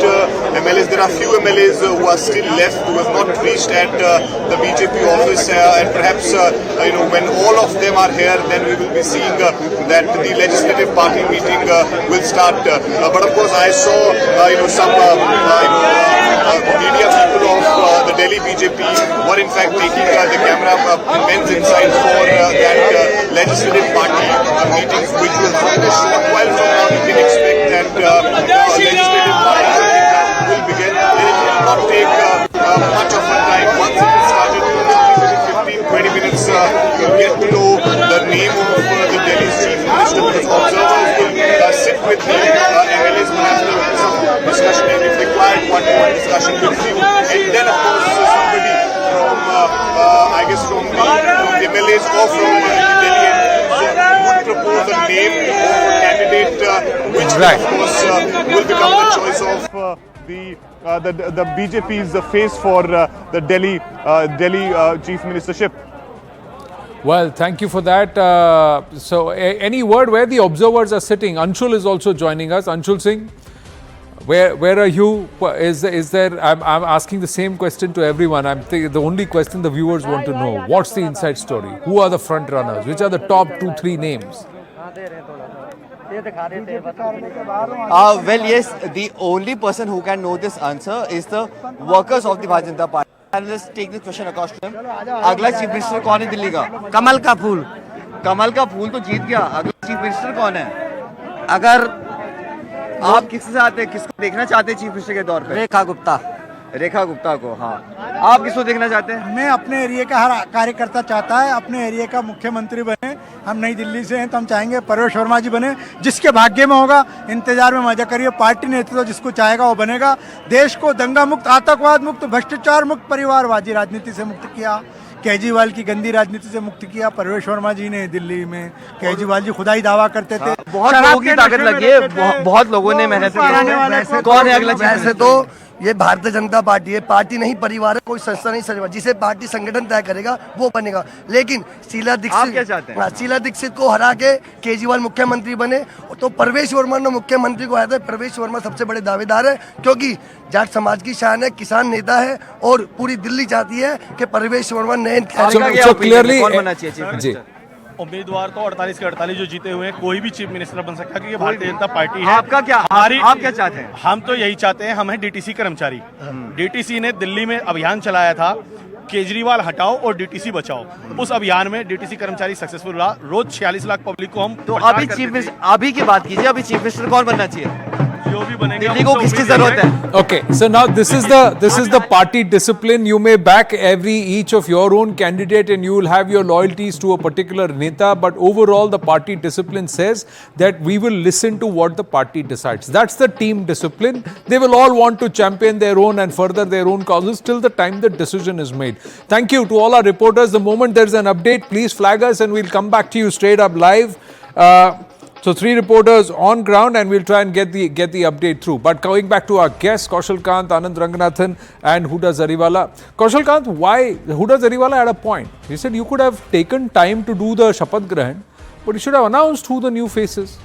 MLAs, there are few MLAs who are still left, who have not reached at the BJP office, and perhaps when all of them are here, then we will be seeing that the legislative party meeting will start. But of course, I saw some media people of the Delhi BJP were in fact taking the camera men's inside for that legislative party meetings, which will happen a short while from now. We can expect that legislative party will begin. It will not take much of a time. Once it is started, within 15-20 minutes, you'll get to know the name of the Delhi's chief minister, because observers will sit with the MLAs, will have some discussion, and if required, one-to-one discussion with you. And then, of course, somebody from, from the MLAs or from Delhi would propose a name of a candidate, which then, of course, will become the choice of the BJP's face for the Delhi chief ministership. Well, thank you for that. So, any word where the observers are sitting? Anshul is also joining us. Anshul Singh, Where are you? Is there? I'm asking the same question to everyone. I'm thinking the only question the viewers want to know: what's the inside story? Who are the front runners? Which are the top 2-3 names? Well, yes, the only person who can know this answer is the workers of the Bharatiya Janata Party. And let's take this question across to them. अगला chief minister कौन है दिल्ली का? कमल का फूल तो जीत गया. अगला chief minister कौन है? अगर आप किससे चाहते हैं, किसको देखना चाहते हैं चीफ मिनिस्टर के दौर पे? रेखा गुप्ता को. हाँ, आप किसको देखना चाहते हैं? मैं अपने एरिया का हर कार्यकर्ता चाहता है अपने एरिया का मुख्यमंत्री बने. हम नई दिल्ली से हैं तो हम चाहेंगे परवेश वर्मा जी बने. जिसके भाग्य में होगा, इंतजार में मजा करिए. पार्टी नेतृत्व जिसको चाहेगा वो बनेगा. देश को दंगा मुक्त, आतंकवाद मुक्त, भ्रष्टाचार मुक्त, परिवारवादी राजनीति से मुक्त किया. केजरीवाल की गंदी राजनीति से मुक्त किया परवेश वर्मा जी ने दिल्ली में. केजरीवाल जी खुदा ही दावा करते थे. बहुत लोगों की ताकत लगी है, बहुत लोगों ने मेहनत की. कौन है अगला चीफ मिनिस्टर? तो ये भारतीय जनता पार्टी है. पार्टी नहीं परिवार है, कोई संस्था नहीं परिवार. जिसे पार्टी संगठन तय करेगा वो बनेगा. लेकिन शीला दीक्षित को हरा के केजरीवाल मुख्यमंत्री बने तो परवेश वर्मा ने मुख्यमंत्री को आया था. परवेश वर्मा सबसे बड़े दावेदार है क्योंकि जाट समाज की शान है, किसान नेता है और पूरी दिल्ली चाहती है कि परवेश वर्मा नए क्लियरली उम्मीदवार तो 48 के 48 जो जीते हुए हैं, कोई भी चीफ मिनिस्टर बन सकता है क्योंकि भारतीय जनता पार्टी है. आपका क्या आप क्या चाहते हैं? हम तो यही चाहते हैं, हम हैं डीटीसी कर्मचारी. डीटीसी ने दिल्ली में अभियान चलाया था, केजरीवाल हटाओ और डीटीसी बचाओ. उस अभियान में डीटीसी कर्मचारी सक्सेसफुल रहा. रोज 46 लाख पब्लिक को हम. तो अभी चीफ मिनिस्टर, अभी की बात कीजिए, अभी चीफ मिनिस्टर कौन बनना चाहिए? जो भी बनेगा दिल्ली को किसकी जरूरत है? Okay, so now this is the party discipline. You may back each of your own candidate and you will have your loyalties to a particular neta, but overall the party discipline says that we will listen to what the party decides. That's the team discipline. They will all want to champion their own and further their own causes till the time the decision is made. Thank you to all our reporters. The moment there's an update, please flag us and we'll come back to you straight up live. So 3 reporters on ground and we'll try and get the update through. But going back to our guests, Kaushal Kant, Anand Ranganathan and Huda Zariwala. Kaushal Kant, why Huda Zariwala had a point. He said you could have taken time to do the Shapath Grahan, but you should have announced who the new faces.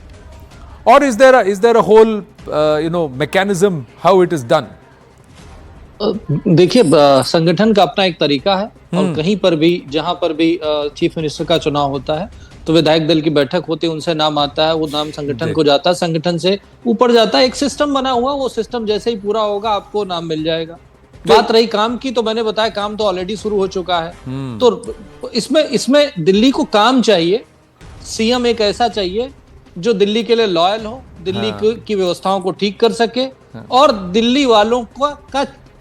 Or is there a whole mechanism how it is done? देखिए, संगठन का अपना एक तरीका है और कहीं पर भी जहां पर भी चीफ मिनिस्टर का चुनाव होता है तो विधायक दल की बैठक होती है, उनसे नाम आता है, वो नाम संगठन को जाता है, संगठन से ऊपर जाता है. एक सिस्टम बना हुआ, वो सिस्टम जैसे ही पूरा होगा आपको नाम मिल जाएगा. बात रही काम की, तो मैंने बताया काम तो ऑलरेडी शुरू हो चुका है. तो इसमें दिल्ली को काम चाहिए. सीएम एक ऐसा चाहिए जो दिल्ली के लिए लॉयल हो, दिल्ली की व्यवस्थाओं को ठीक कर सके और दिल्ली वालों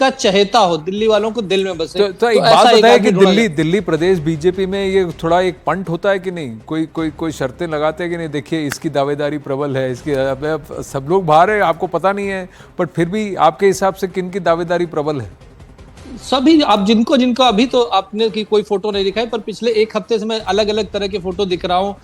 का चहेता हो, दिल्ली वालों को दिल में बसे. तो एक बात बताइए कि दिल्ली प्रदेश बीजेपी में ये थोड़ा एक पंट होता है कि नहीं? कोई शर्तें लगाते हैं कि नहीं? देखिए इसकी दावेदारी प्रबल है, इसकी सब लोग बाहर है, आपको पता नहीं है, पर फिर भी आपके हिसाब से किन की दावेदारी प्रबल है? सभी. आप जिनको अभी तो आपने की कोई फोटो नहीं दिखाई, पर पिछले एक हफ्ते से मैं अलग अलग तरह के फोटो दिख रहा हूँ.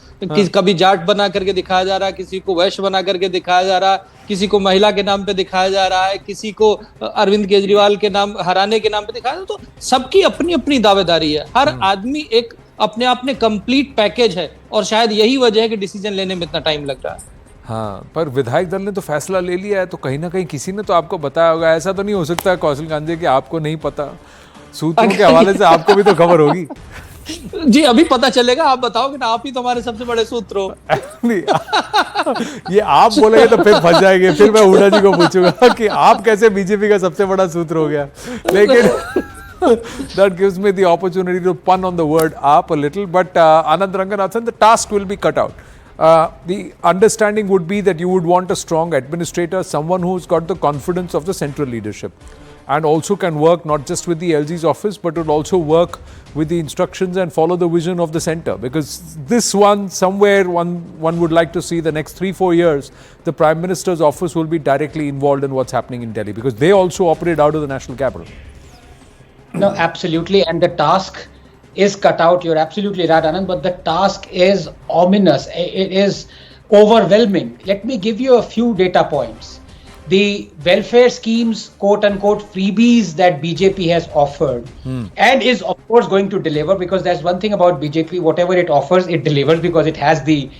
कभी जाट बना करके दिखाया जा रहा है, किसी को वैश्य बना करके दिखाया जा रहा है, किसी को महिला के नाम पे दिखाया जा रहा है, किसी को अरविंद केजरीवाल के नाम हराने के नाम पे दिखाया. तो सबकी अपनी अपनी दावेदारी है. हर आदमी एक अपने आप में कंप्लीट पैकेज है और शायद यही वजह है कि डिसीजन लेने में इतना टाइम लग रहा है. हाँ, पर विधायक दल ने तो फैसला ले लिया है, तो कहीं ना कहीं किसी ने तो आपको बताया होगा. ऐसा तो नहीं हो सकता कौशल गांधी कि आपको नहीं पता? सूत्रों के हवाले से आपको भी तो खबर होगी. जी अभी पता चलेगा. आप बताओगे ना, आप ही तो हमारे सबसे बड़े सूत्र हो. ये आप बोलेंगे तो फिर फंस जाएंगे. फिर मैं हुडा जी को पूछूंगा कि आप कैसे बीजेपी का सबसे बड़ा सूत्र हो गया. लेकिन that gives me the opportunity to pun on the word "aap" a little. But Anand Ranganathan, the task will be cut out. The understanding would be that you would want a strong administrator, someone who's got the confidence of the central leadership and also can work not just with the LG's office but would also work with the instructions and follow the vision of the center, because this one somewhere one would like to see the next 3-4 years the Prime Minister's office will be directly involved in what's happening in Delhi, because they also operate out of the national capital. No, absolutely, and the task is cut out. You're absolutely right, Anand, but the task is ominous. It is overwhelming. Let me give you a few data points. The welfare schemes, quote unquote, freebies that BJP has offered and is of course going to deliver, because there's one thing about BJP, whatever it offers, it delivers because it has the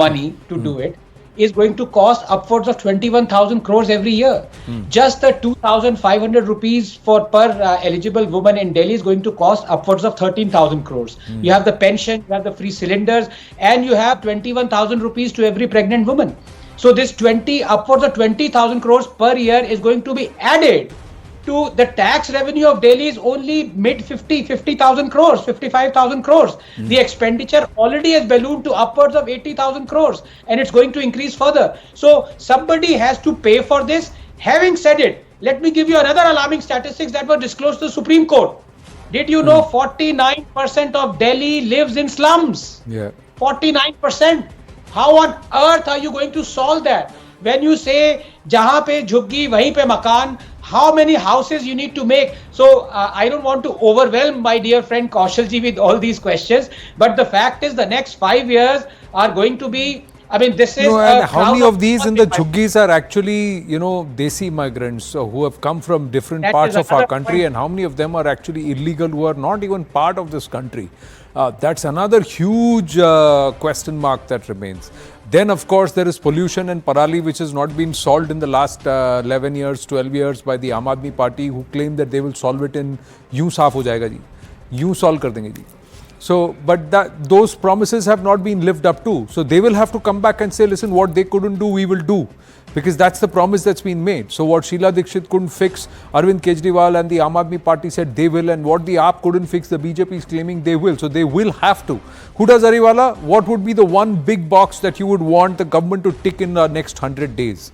money to do it. is going to cost upwards of 21,000 crores every year. Just the 2,500 rupees per eligible woman in Delhi is going to cost upwards of 13,000 crores. You have the pension, you have the free cylinders, and you have 21,000 rupees to every pregnant woman. So this upwards of 20,000 crores per year is going to be added to the tax revenue of Delhi is only mid 50,000 crores, 55,000 crores. The expenditure already has ballooned to upwards of 80,000 crores, and it's going to increase further. So somebody has to pay for this. Having said it, let me give you another alarming statistics that were disclosed to the Supreme Court. Did you know 49% of Delhi lives in slums? Yeah. 49%. How on earth are you going to solve that? When you say jahan pe jhuggi wahi pe makan, how many houses you need to make? So I don't want to overwhelm my dear friend Kaushalji with all these questions, but the fact is the next 5 years are going to be, I mean, this is... No, and how many of these in the jhuggis are actually, you know, desi migrants who have come from different parts of our country, and how many of them are actually illegal who are not even part of this country? That's another huge question mark that remains. Then, of course, there is pollution and parali, which has not been solved in the last 11 years, 12 years by the Aam Aadmi Party, who claim that they will solve it in "यूं साफ हो जाएगा जी, यूं solve कर देंगे जी." So, but those promises have not been lived up to. So they will have to come back and say, listen, what they couldn't do, we will do. Because that's the promise that's been made. So what Sheila Dikshit couldn't fix, Arvind Kejriwal and the Aam Aadmi Party said they will, and what the AAP couldn't fix, the BJP is claiming they will. So they will have to. Huda Zariwala, what would be the one big box that you would want the government to tick in the next 100 days?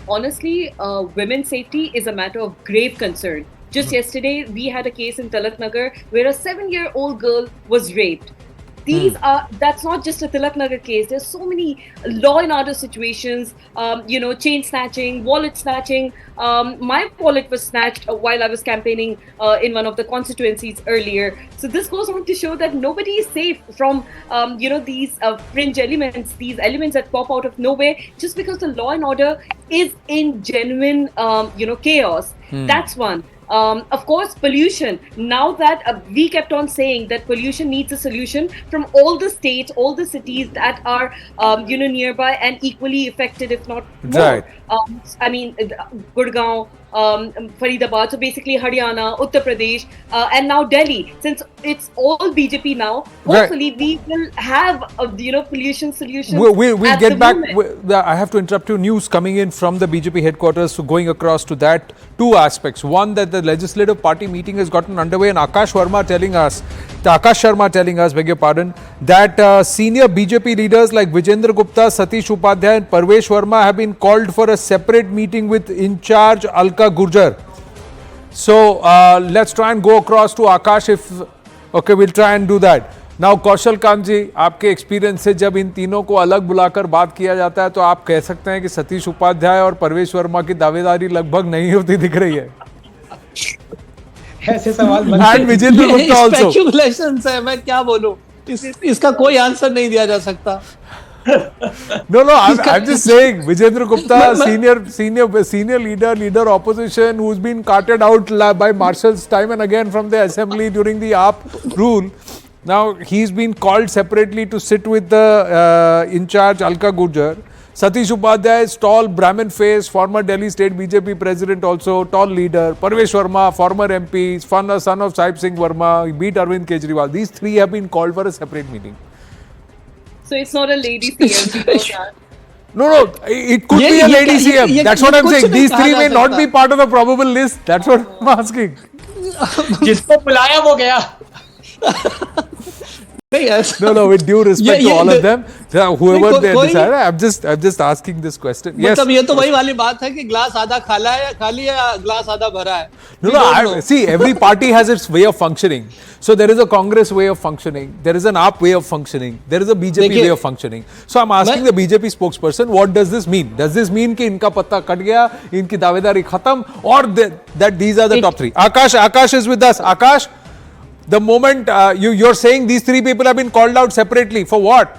Honestly, women's safety is a matter of grave concern. Just yesterday, we had a case in Tilak Nagar where a 7-year-old girl was raped. That's not just a Tilak Nagar case. There's so many law and order situations, chain snatching, wallet snatching. My wallet was snatched while I was campaigning in one of the constituencies earlier. So this goes on to show that nobody is safe from, these fringe elements, these elements that pop out of nowhere just because the law and order is in genuine, chaos. That's one. Of course, pollution. Now that we kept on saying that pollution needs a solution from all the states, all the cities that are, nearby and equally affected, if not more. Right. Gurgaon, Faridabad, so basically Haryana, Uttar Pradesh, and now Delhi. Since it's all BJP now, hopefully we will have, pollution solutions. We'll get back. I have to interrupt you. News coming in from the BJP headquarters, so going across to that, two aspects. One, that the legislative party meeting has gotten underway, and Akash Sharma telling us, beg your pardon, that senior BJP leaders like Virendra Gupta, Satish Upadhyay and Parvesh Verma have been called for a separate meeting with in charge Alka Gurjar. So let's try and go across to Akash. We'll try and do that. Now, Kaushal Kant ji, आपके experience से जब इन तीनों को अलग बुलाकर बात किया जाता है, तो आप कह सकते हैं कि सतीश उपाध्याय और परवेश वर्मा की दावेदारी लगभग नहीं होती दिख रही है. ऐसे सवाल विजेंद्र गुप्ता आल्सो. स्पेक्युलेशंस है, मैं क्या बोलूं, इसका कोई आंसर नहीं दिया जा सकता. No, I'm just saying, Virendra Gupta, senior leader opposition, who's been carted out by marshals time and again from the assembly during the AAP rule. Now he's been called separately to sit with the in charge Alka Gurjar. Satish Upadhyay is tall Brahmin face, former Delhi state BJP president, also tall leader. Parvesh Verma, former MP, son of Sahib Singh Verma, he beat Arvind Kejriwal. These three have been called for a separate meeting. So it's not a lady CM. No, it could be a lady CM. That's what I'm saying. These three may not be part of the probable list. That's what I'm asking. जिसको बुलाया वो गया. No, with due respect to all of them, whoever they decide, I'm just asking this question. Yes. मतलब ये तो वही वाली बात है कि ग्लास आधा खाली है या ग्लास आधा भरा है. No, see, every party has its way of functioning. So there is a Congress way of functioning, there is an AAP way of functioning, there is a BJP way of functioning. So I'm asking the BJP spokesperson, what does this mean? Does this mean कि इनका पत्ता cut गया, इनकी दावेदारी खत्म, or that these are the top three? Akash is with us. Akash, the moment you're saying these three people have been called out separately, for what?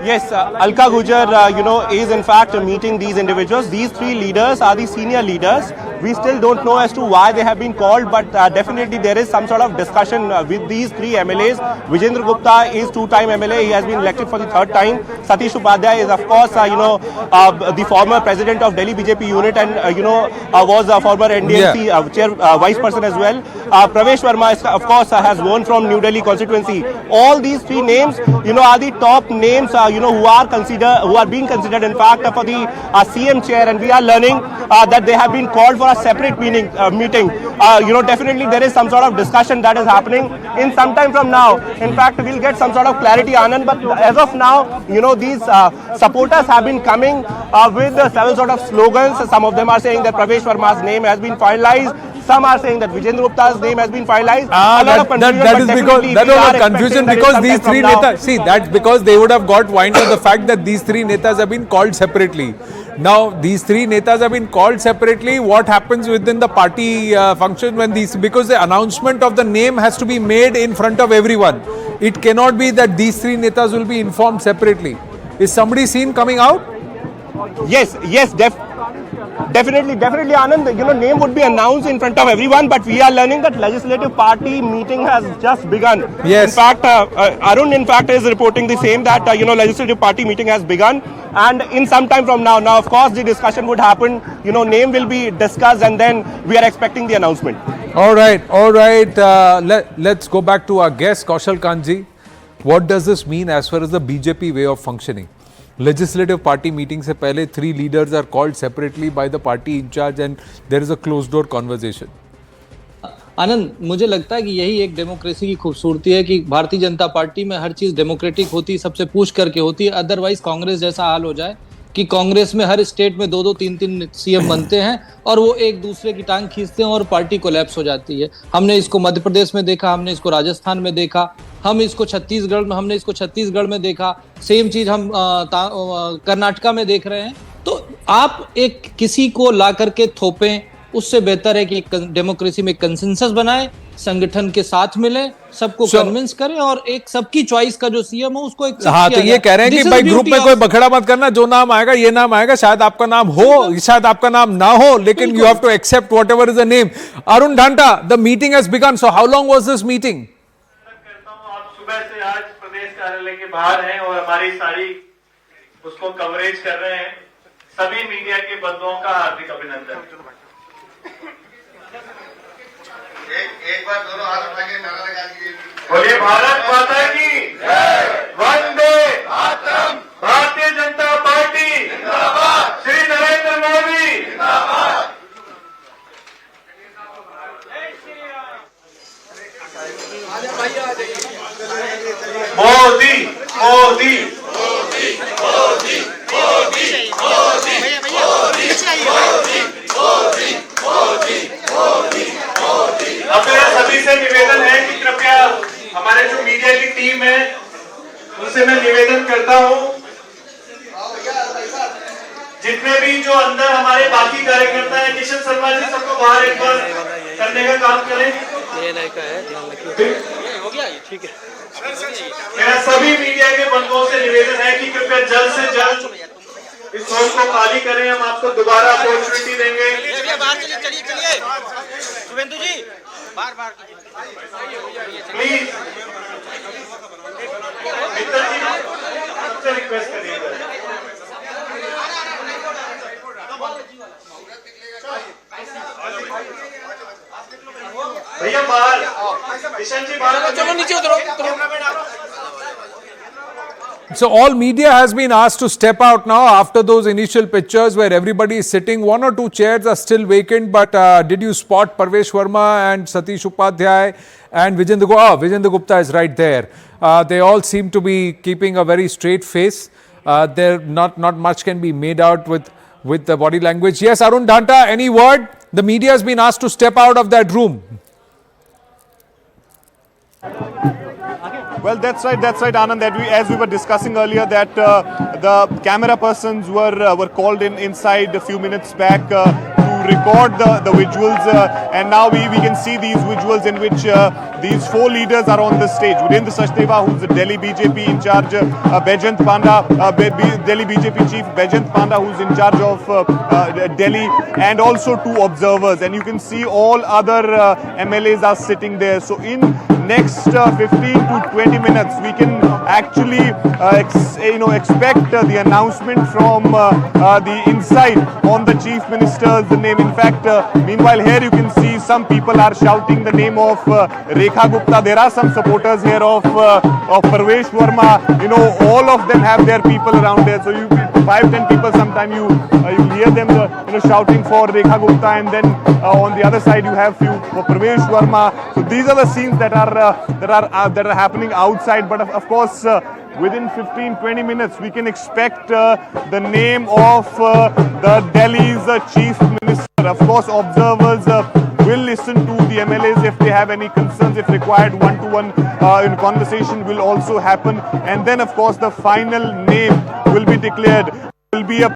Yes, Alka Gujar, is in fact meeting these individuals. These three leaders are the senior leaders. We still don't know as to why they have been called, but definitely there is some sort of discussion with these three MLAs. Virendra Gupta is two-time MLA. He has been elected for the third time. Satish Upadhyay is, of course, the former president of Delhi BJP unit and, was a former NDMC chair, vice person as well. Pravesh Verma, is, of course, has won from New Delhi constituency. All these three names, are the top names, who are being considered, in fact, for the CM chair, and we are learning that they have been called for a separate meeting. Definitely there is some sort of discussion that is happening in some time from now. In fact, we'll get some sort of clarity, Anand. But as of now, these supporters have been coming with several sort of slogans. Some of them are saying that Pravesh Verma's name has been finalized. Some are saying that Virendra Gupta's name has been finalized. That is because confusion because these three netas. See, that's because they would have got wind of the fact that these three netas have been called separately. Now, these three netas have been called separately. What happens within the party function when because the announcement of the name has to be made in front of everyone. It cannot be that these three netas will be informed separately. Is somebody seen coming out? Yes, definitely, Anand. Name would be announced in front of everyone, but we are learning that legislative party meeting has just begun. Yes. In fact, Arun, is reporting the same that legislative party meeting has begun, and in some time from now, of course, the discussion would happen. Name will be discussed, and then we are expecting the announcement. All right. Let's go back to our guest, Kaushal Kanji. What does this mean as far as the BJP way of functioning? Legislative party meeting से पहले three leaders are called separately by the party in charge and there is a closed door conversation. आनंद, मुझे लगता है कि यही एक democracy की खूबसूरती है कि भारतीय जनता पार्टी में हर चीज डेमोक्रेटिक होती है, सबसे पूछ करके होती है. अदरवाइज कांग्रेस जैसा हाल हो जाए कि कांग्रेस में हर स्टेट में 2-2, 3-3 सीएम बनते हैं और वो एक दूसरे की टांग खींचते हैं और पार्टी कोलैप्स हो जाती है. हमने इसको मध्य प्रदेश में देखा, हमने इसको राजस्थान में देखा, हमने इसको छत्तीसगढ़ में देखा, सेम चीज हम कर्नाटका में देख रहे हैं. तो आप एक किसी को ला करके थोपें, उससे बेहतर है कि डेमोक्रेसी में कंसेंसस बनाए, संगठन के साथ मिले, सबको कन्विंस करें और एक सबकी चॉइस का जो सीएम हो उसको एक तो ये कह रहे हैं कि भाई ग्रुप में कोई बखड़ा मत करना, जो नाम आएगा ये नाम आएगा, शायद आपका नाम हो, शायद आपका नाम ना हो, लेकिन you have to accept whatever is the name. Arun Dhanta, the meeting has began. So how long was this meeting? सुबह से आज प्रदेश कार्यालय के बाहर हैं और हमारी सारी उसको कवरेज कर रहे हैं. सभी मीडिया के बंधुओं का हार्दिक अभिनंदन. एक बार दोनों हाथ उठा के नारा लगा दीजिए. बोलिए भारत माता की जय, वंदे मातरम, भारतीय जनता पार्टी जिंदाबाद, श्री नरेंद्र मोदी जिंदाबाद. मोदी मोदी मोदी मोदी मोदी मोदी मोदी मोदी मोदी. अब मेरा सभी से निवेदन है कि कृपया हमारे जो मीडिया की टीम है उनसे मैं निवेदन करता हूं, जितने भी जो अंदर हमारे बाकी कार्यकर्ता हैं, किशन शर्मा जी, सबको बाहर एक बार करने का काम करें. हो गया, ठीक है. मेरा सभी मीडिया के बंधुओं से निवेदन है कि कृपया जल्द से जल्द इस हॉल को खाली करें. हम आपको दोबारा अपॉर्चुनिटी देंगे. चलिए शुभेंदु जी, बार प्लीज मित्तर जी सबसे रिक्वेस्ट करिएगा. भैया बाहर, किशन जी बाहर, चलो नीचे उतरो. So all media has been asked to step out now after those initial pictures where everybody is sitting. 1 or 2 chairs are still vacant, but did you spot Pravesh Verma and Satish Upadhyay and Virendra Gupta is right there. They all seem to be keeping a very straight face. There not much can be made out with the body language. Yes, Arun Dhanta, any word? The media has been asked to step out of that room. Well, that's right, Anand. As we were discussing earlier, that the camera persons were called inside a few minutes back to record the visuals, and now we can see these visuals in which these four leaders are on the stage. Virendra Sachdeva, who's the Delhi BJP in charge, Bajant Panda, Delhi BJP chief Bajant Panda, who's in charge of Delhi, and also two observers. And you can see all other MLAs are sitting there. So in next 15 to 20 minutes, we can actually expect the announcement from the inside on the chief minister's name. In fact, meanwhile here you can see some people are shouting the name of Rekha Gupta. There are some supporters here of Parvesh Verma. All of them have their people around there. So you 5-10 people, sometime you hear them shouting for Rekha Gupta, and then on the other side you have few for Parvesh Verma. So these are the scenes that are happening outside. But of course, within 15-20 minutes, we can expect the name of the Delhi's chief minister. Of course, observers will listen to the MLAs if they have any concerns. If required, one-to-one conversation will also happen. And then, of course, the final name will be declared. Will be a